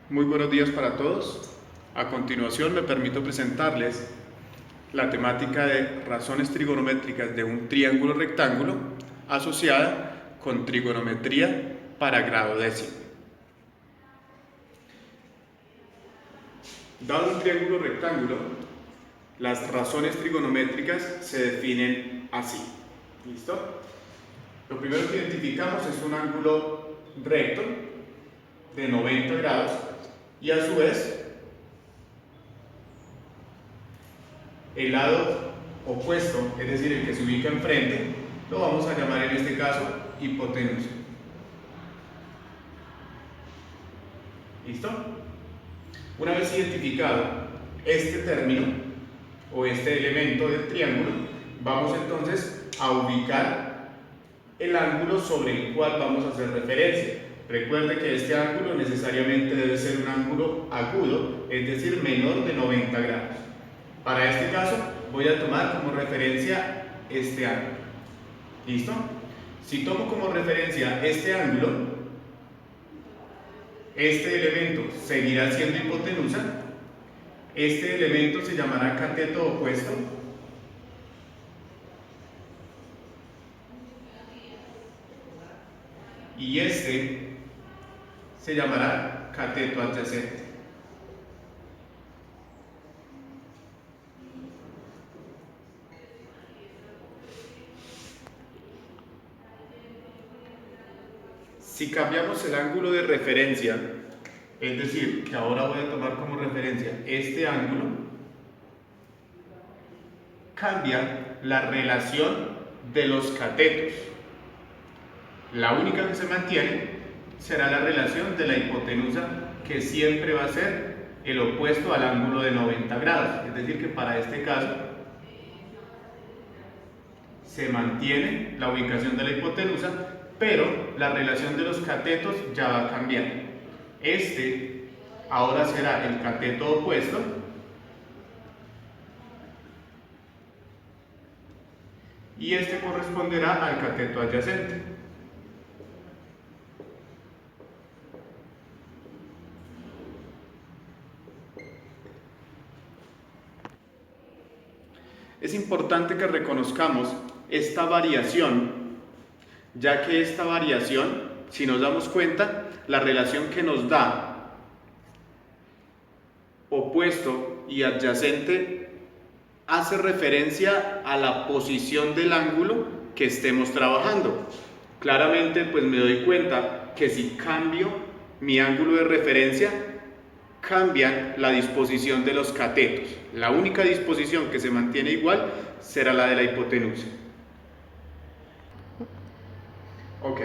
Muy buenos días para todos. A continuación me permito presentarles la temática de razones trigonométricas de un triángulo rectángulo asociada con trigonometría para grado décimo. Dado un triángulo rectángulo, las razones trigonométricas se definen así. ¿Listo? Lo primero que identificamos es un ángulo recto de 90 grados y a su vez el lado opuesto, es decir, el que se ubica enfrente, lo vamos a llamar en este caso hipotenusa. ¿Listo? Una vez identificado este término o este elemento del triángulo, vamos entonces a ubicar el ángulo sobre el cual vamos a hacer referencia. Recuerde que este ángulo necesariamente debe ser un ángulo agudo, es decir, menor de 90 grados. Para este caso voy a tomar como referencia este ángulo. ¿Listo? Si tomo como referencia este ángulo, este elemento seguirá siendo hipotenusa, este elemento se llamará cateto opuesto y este se llamará cateto adyacente. Si cambiamos el ángulo de referencia, es decir, que ahora voy a tomar como referencia este ángulo, cambia la relación de los catetos. La única que se mantiene será la relación de la hipotenusa, que siempre va a ser el opuesto al ángulo de 90 grados. Es decir, que para este caso se mantiene la ubicación de la hipotenusa, pero la relación de los catetos ya va a cambiar. Este ahora será el cateto opuesto y este corresponderá al cateto adyacente. Es importante que reconozcamos esta variación, ya que esta variación, si nos damos cuenta, la relación que nos da opuesto y adyacente hace referencia a la posición del ángulo que estemos trabajando. Claramente, pues me doy cuenta que si cambio mi ángulo de referencia, cambia la disposición de los catetos. La única disposición que se mantiene igual será la de la hipotenusa. Ok,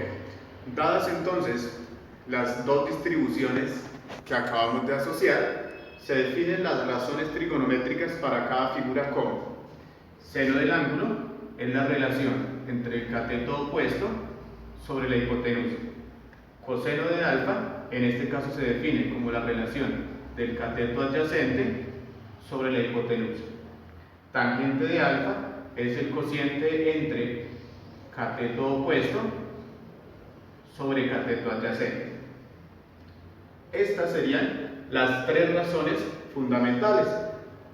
dadas entonces las dos distribuciones que acabamos de asociar, se definen las razones trigonométricas para cada figura como: seno del ángulo es la relación entre el cateto opuesto sobre la hipotenusa. Coseno de alfa, en este caso se define como la relación del cateto adyacente sobre la hipotenusa. Tangente de alfa es el cociente entre cateto opuesto sobre cateto adyacente. Estas serían las tres razones fundamentales.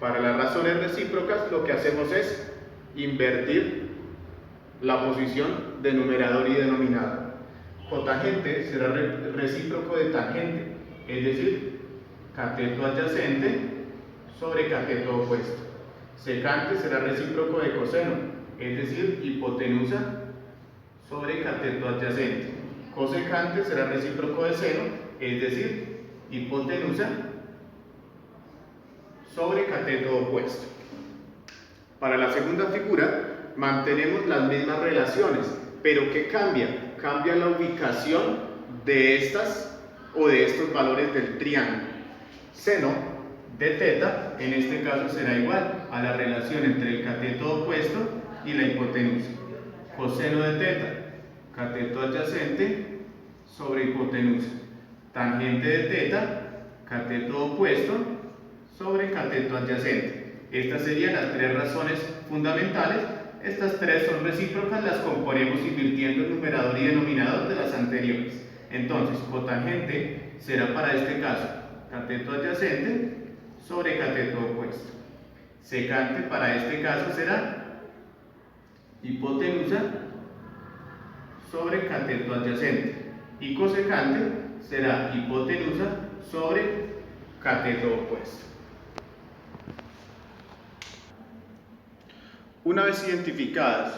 Para las razones recíprocas lo que hacemos es invertir la posición de numerador y denominador. Cotangente será recíproco de tangente, es decir, cateto adyacente sobre cateto opuesto. Secante será recíproco de coseno, es decir, hipotenusa sobre cateto adyacente. Cosecante será recíproco de seno, es decir, hipotenusa sobre cateto opuesto. Para la segunda figura mantenemos las mismas relaciones, pero ¿qué cambia? Cambia la ubicación de estas o de estos valores del triángulo. Seno de teta, en este caso será igual a la relación entre el cateto opuesto y la hipotenusa. Coseno de teta, cateto adyacente sobre hipotenusa. Tangente de teta, cateto opuesto sobre cateto adyacente. Estas serían las tres razones fundamentales. Estas tres son recíprocas, las componemos invirtiendo el numerador y denominador de las anteriores. Entonces, cotangente será para este caso cateto adyacente sobre cateto opuesto. Secante para este caso será hipotenusa sobre cateto adyacente. Y cosecante será hipotenusa sobre cateto opuesto. Una vez identificadas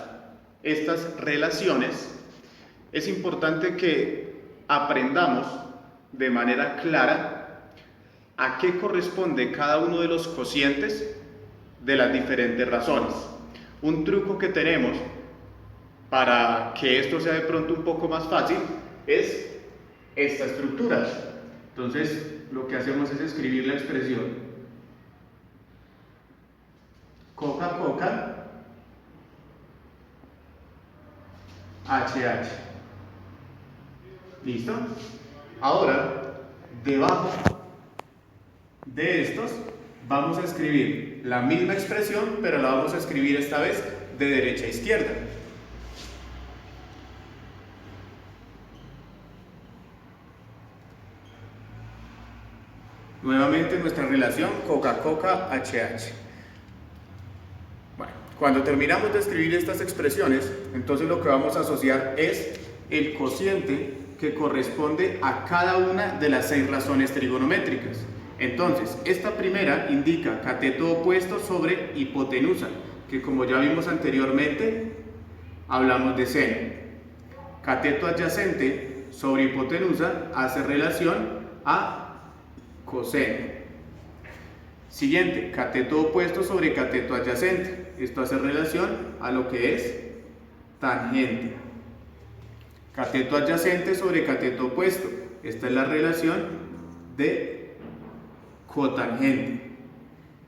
estas relaciones, es importante que aprendamos de manera clara a qué corresponde cada uno de los cocientes de las diferentes razones. Un truco que tenemos para que esto sea de pronto un poco más fácil es esta estructura. Entonces, lo que hacemos es escribir la expresión Coca-Coca HH. ¿Listo? Ahora, debajo de estos vamos a escribir la misma expresión, pero la vamos a escribir esta vez de derecha a izquierda. Nuevamente nuestra relación Coca-Coca HH. Bueno, cuando terminamos de escribir estas expresiones, entonces lo que vamos a asociar es el cociente que corresponde a cada una de las 6 razones trigonométricas. Entonces, esta primera indica cateto opuesto sobre hipotenusa, que como ya vimos anteriormente, hablamos de seno. Cateto adyacente sobre hipotenusa hace relación a coseno. Siguiente, cateto opuesto sobre cateto adyacente. Esto hace relación a lo que es tangente. Cateto adyacente sobre cateto opuesto. Esta es la relación de cotangente.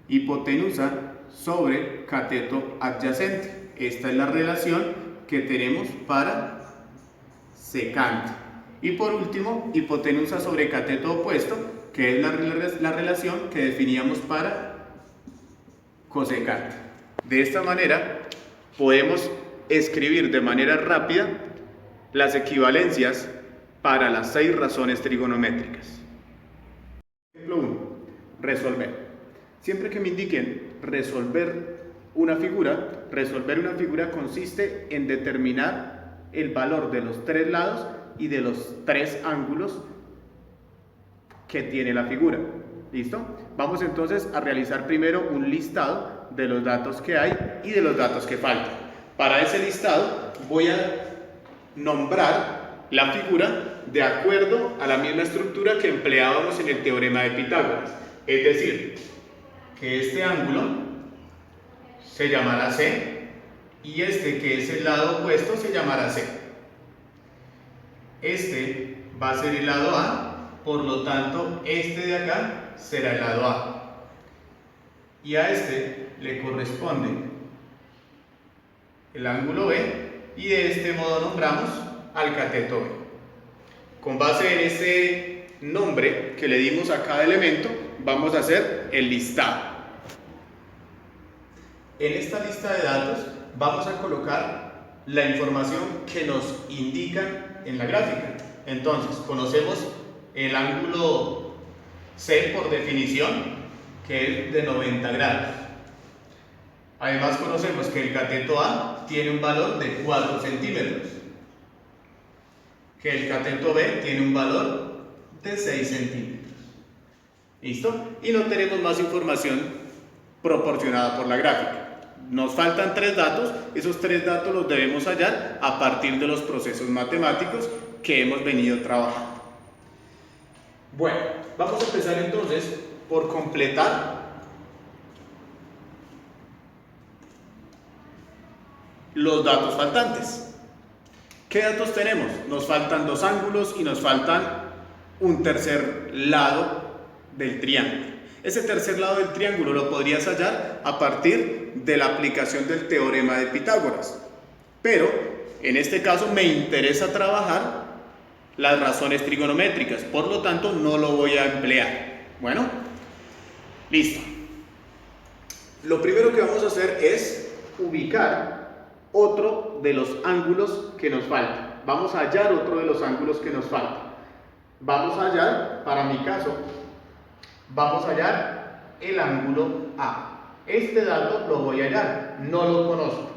Hipotenusa sobre cateto adyacente. Esta es la relación que tenemos para secante. Y por último, hipotenusa sobre cateto opuesto, que es la relación que definíamos para cosecante. De esta manera podemos escribir de manera rápida las equivalencias para las 6 razones trigonométricas. Ejemplo 1. Resolver. Siempre que me indiquen resolver una figura consiste en determinar el valor de los 3 lados y de los 3 ángulos que tiene la figura. ¿Listo? Vamos entonces a realizar primero un listado de los datos que hay y de los datos que faltan. Para ese listado voy a nombrar la figura de acuerdo a la misma estructura que empleábamos en el teorema de Pitágoras. Es decir, que este ángulo se llamará C y este, que es el lado opuesto, se llamará C. Este va a ser el lado A, por lo tanto este de acá será el lado A. Y a este le corresponde el ángulo B y de este modo nombramos al cateto B. Con base en este nombre que le dimos a cada elemento, vamos a hacer el listado. En esta lista de datos vamos a colocar la información que nos indican en la gráfica. Entonces, conocemos el ángulo C por definición, que es de 90 grados. Además conocemos que el cateto A tiene un valor de 4 centímetros, que el cateto B tiene un valor de 6 centímetros. ¿Listo? Y no tenemos más información proporcionada por la gráfica. Nos faltan 3 datos, esos 3 datos los debemos hallar a partir de los procesos matemáticos que hemos venido trabajando. Bueno, vamos a empezar entonces por completar los datos faltantes. ¿Qué datos tenemos? Nos faltan 2 ángulos y nos faltan un tercer lado del triángulo. Ese tercer lado del triángulo lo podrías hallar a partir de la aplicación del teorema de Pitágoras. Pero en este caso me interesa trabajar las razones trigonométricas, por lo tanto no lo voy a emplear. Bueno, listo. Lo primero que vamos a hacer es ubicar otro de los ángulos que nos faltan. Vamos a hallar otro de los ángulos que nos faltan. Vamos a hallar, para mi caso, Vamos a hallar el ángulo A. Este dato lo voy a hallar, no lo conozco,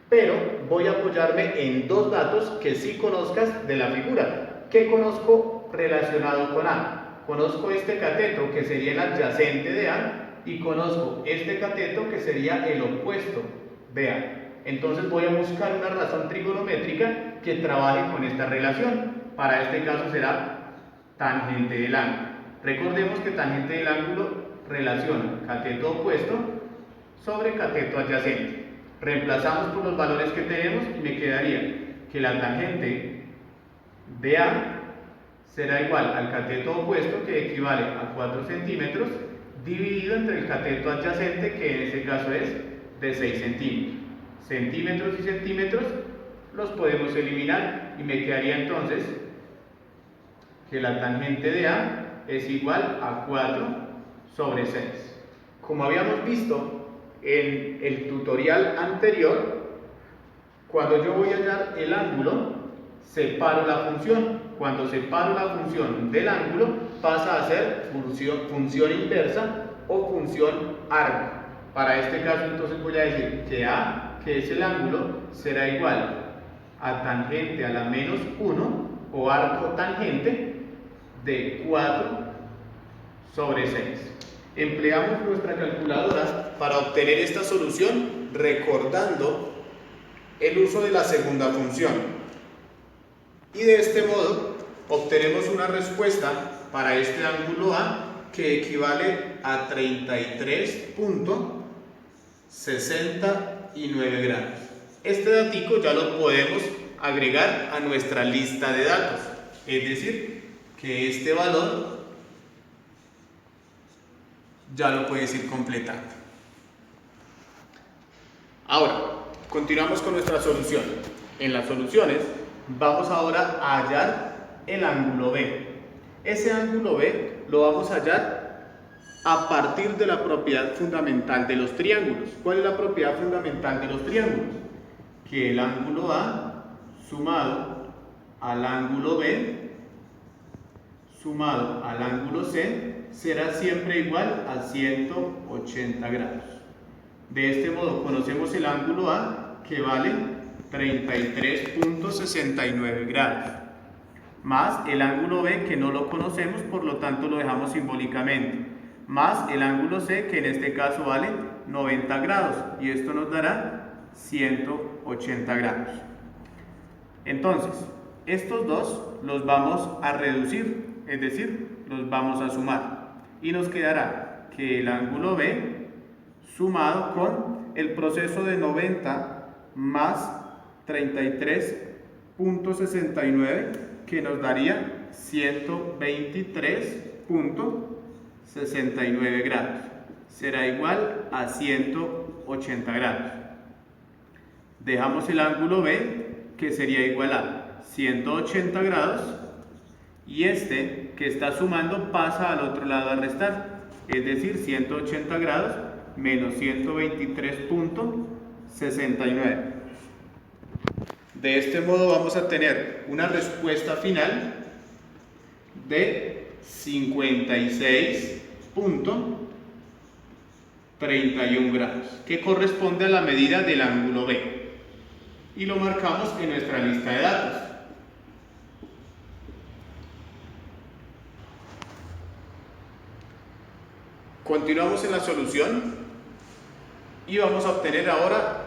pero voy a apoyarme en dos datos que sí conozcas de la figura. ¿Qué conozco relacionado con A? Conozco este cateto que sería el adyacente de A y conozco este cateto que sería el opuesto de A. Entonces voy a buscar una razón trigonométrica que trabaje con esta relación. Para este caso será tangente del ángulo. Recordemos que tangente del ángulo relaciona cateto opuesto sobre cateto adyacente. Reemplazamos por los valores que tenemos y me quedaría que la tangente de A será igual al cateto opuesto, que equivale a 4 centímetros, dividido entre el cateto adyacente, que en este caso es de 6 centímetros. Centímetros y centímetros los podemos eliminar y me quedaría entonces que la tangente de A es igual a 4 sobre 6. Como habíamos visto en el tutorial anterior, cuando yo voy a hallar el ángulo, separo la función. Cuando separo la función del ángulo, pasa a ser función inversa o función arco. Para este caso, entonces voy a decir que A, que es el ángulo, será igual a tangente a la menos 1 o arco tangente de 4 sobre 6. Empleamos nuestra calculadora para obtener esta solución, recordando el uso de la segunda función. Y de este modo obtenemos una respuesta para este ángulo A que equivale a 33.69 grados. Este datico ya lo podemos agregar a nuestra lista de datos, es decir, que este valor ya lo puedes ir completando. Ahora, continuamos con nuestra solución. En las soluciones vamos ahora a hallar el ángulo B. Ese ángulo B lo vamos a hallar a partir de la propiedad fundamental de los triángulos. ¿Cuál es la propiedad fundamental de los triángulos? Que el ángulo A sumado al ángulo B sumado al ángulo C será siempre igual a 180 grados. De este modo conocemos el ángulo A, que vale 33.69 grados, más el ángulo B, que no lo conocemos, por lo tanto lo dejamos simbólicamente, más el ángulo C, que en este caso vale 90 grados, y esto nos dará 180 grados. Entonces, estos dos los vamos a reducir, es decir, los vamos a sumar, y nos quedará que el ángulo B sumado con el proceso de 90 más 33.69, que nos daría 123.69 grados. Será igual a 180 grados. Dejamos el ángulo B, que sería igual a 180 grados, y este que está sumando pasa al otro lado a restar, es decir, 180 grados menos 123.69. De este modo vamos a tener una respuesta final de 56.31 grados, que corresponde a la medida del ángulo B. Y lo marcamos en nuestra lista de datos. Continuamos en la solución y vamos a obtener ahora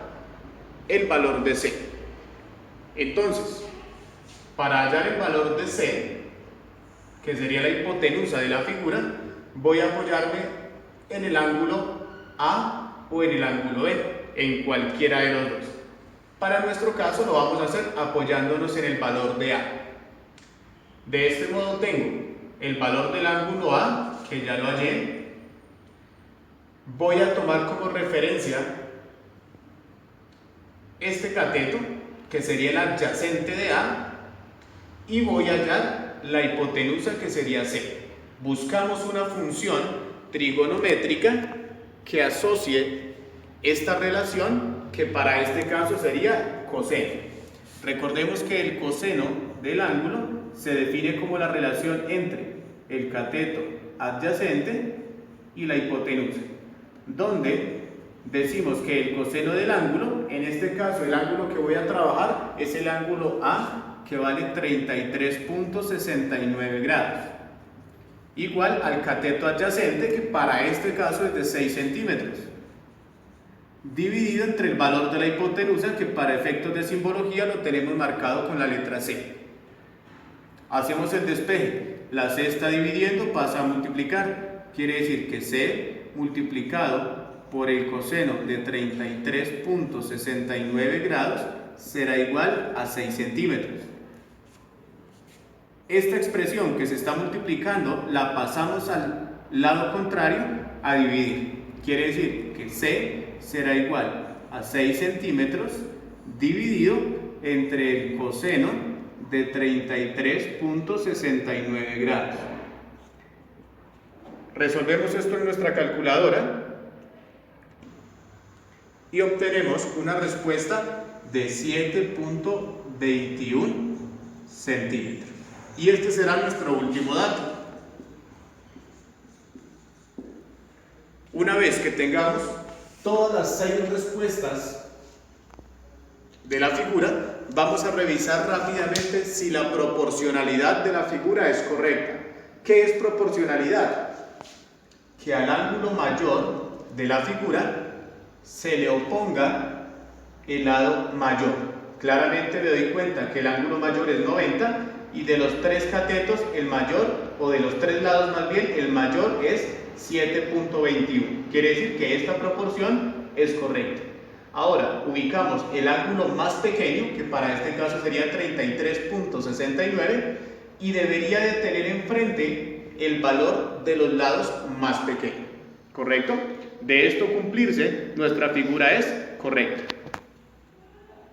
el valor de C. Entonces, para hallar el valor de C, que sería la hipotenusa de la figura, voy a apoyarme en el ángulo A o en el ángulo B, en cualquiera de los dos. Para nuestro caso lo vamos a hacer apoyándonos en el valor de A. De este modo tengo el valor del ángulo A, que ya lo hallé. Voy a tomar como referencia este cateto, que sería el adyacente de A, y voy a hallar la hipotenusa, que sería C. Buscamos una función trigonométrica que asocie esta relación, que para este caso sería coseno. Recordemos que el coseno del ángulo se define como la relación entre el cateto adyacente y la hipotenusa, donde decimos que el coseno del ángulo, en este caso el ángulo que voy a trabajar es el ángulo A, que vale 33.69 grados, igual al cateto adyacente, que para este caso es de 6 centímetros, dividido entre el valor de la hipotenusa, que para efectos de simbología lo tenemos marcado con la letra C. Hacemos el despeje, la C está dividiendo, pasa a multiplicar, quiere decir que C multiplicado por el coseno de 33.69 grados será igual a 6 centímetros. Esta expresión que se está multiplicando la pasamos al lado contrario a dividir, quiere decir que C será igual a 6 centímetros dividido entre el coseno de 33.69 grados. Resolvemos esto en nuestra calculadora y obtenemos una respuesta de 7.21 centímetros. Y este será nuestro último dato. Una vez que tengamos todas las 6 respuestas de la figura, vamos a revisar rápidamente si la proporcionalidad de la figura es correcta. ¿Qué es proporcionalidad? Que al ángulo mayor de la figura se le oponga el lado mayor. Claramente me doy cuenta que el ángulo mayor es 90 y de los 3 catetos el mayor, o de los 3 lados más bien, el mayor es 7.21. Quiere decir que esta proporción es correcta. Ahora ubicamos el ángulo más pequeño, que para este caso sería 33.69, y debería de tener enfrente el valor de los lados más pequeños. ¿Correcto? De esto cumplirse, nuestra figura es correcta.